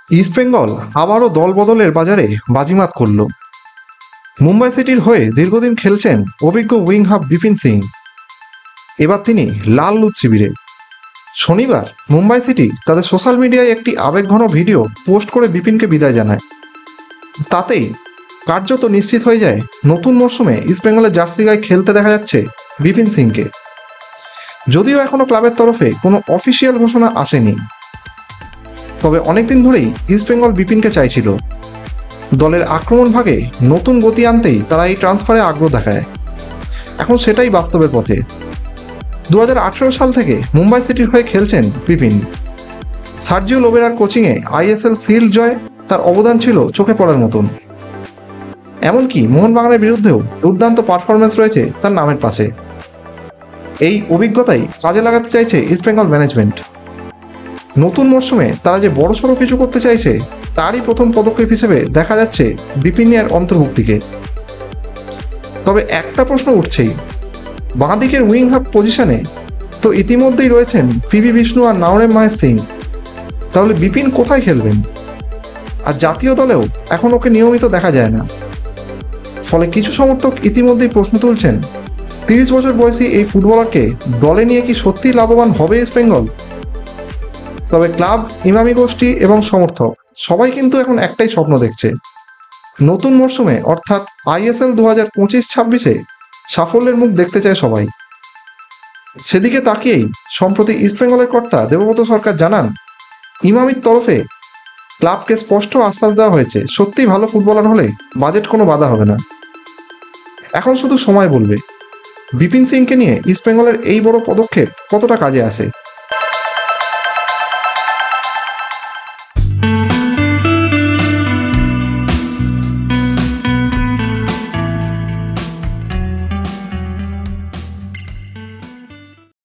ইস্টবেঙ্গল আবারও দল বদলের বাজারে বাজিমাত করল। মুম্বাই সিটির হয়ে দীর্ঘদিন খেলছেন অভিজ্ঞ উইং হাফ বিপিন সিং। এবার তিনি লাল লুত শিবিরে। শনিবার মুম্বাই সিটি তাদের সোশ্যাল মিডিয়ায় একটি আবেগঘন ভিডিও পোস্ট করে বিপিনকে বিদায় জানায়। তাতেই কার্যত নিশ্চিত হয়ে যায় নতুন মরশুমে ইস্টবেঙ্গলের জার্সি গায়ে খেলতে দেখা যাচ্ছে বিপিন সিংকে। যদিও এখনও ক্লাবের তরফে কোনো অফিসিয়াল ঘোষণা আসেনি, তবে অনেকদিন ধরেই ইস্টবেঙ্গল বিপিনকে চাইছিল। দলের আক্রমণ ভাগে নতুন গতি আনতেই তারা এই ট্রান্সফারে আগ্রহ দেখায়। এখন সেটাই বাস্তবের পথে। 2018 সাল থেকে মুম্বাই সিটির হয়ে খেলছেন বিপিন। সার্জিও লোবেরার কোচিংয়ে আইএসএল শিল্ড জয় তার অবদান ছিল চোখে পড়ার মতন। এমনকি মোহনবাগানের বিরুদ্ধেও দুর্দান্ত পারফরমেন্স রয়েছে তার নামের পাশে। এই অভিজ্ঞতাই কাজে লাগাতে চাইছে ইস্টবেঙ্গল ম্যানেজমেন্ট। নতুন মরশুমে তারা যে বড়সড় কিছু করতে চাইছে তারই প্রথম পদক্ষেপ হিসেবে দেখা যাচ্ছে বিপিনের অন্তর্ভুক্তিকে। তবে একটা প্রশ্ন উঠছেই, বাঁ দিকের উইং হাফ পজিশনে তো ইতিমধ্যেই রয়েছেন পিভি বিষ্ণু আর নাওরেম মহেশ সিং। তাহলে বিপিন কোথায় খেলবেন? আর জাতীয় দলেও এখন ওকে নিয়মিত দেখা যায় না। ফলে কিছু সমর্থক ইতিমধ্যেই প্রশ্ন তুলছেন, 30 বছর বয়সী এই ফুটবলারকে দলে নিয়ে কি সত্যিই লাভবান হবে ইস্টবেঙ্গল? তবে ক্লাব, ইমামি গোষ্ঠী এবং সমর্থক সবাই কিন্তু এখন একটাই স্বপ্ন দেখছে, নতুন মরশুমে অর্থাৎ আইএসএল 2025-26-এ সাফল্যের মুখ দেখতে চায় সবাই। সেদিকে তাকিয়েই সম্প্রতি ইস্টবেঙ্গলের কর্তা দেবব্রত সরকার জানান, ইমামির তরফে ক্লাবকে স্পষ্ট আশ্বাস দেওয়া হয়েছে, সত্যিই ভালো ফুটবলার হলে বাজেট কোনো বাধা হবে না। এখন শুধু সময় বলবে বিপিন সিংকে নিয়ে ইস্টবেঙ্গলের এই বড় পদক্ষেপ কতটা কাজে আসে।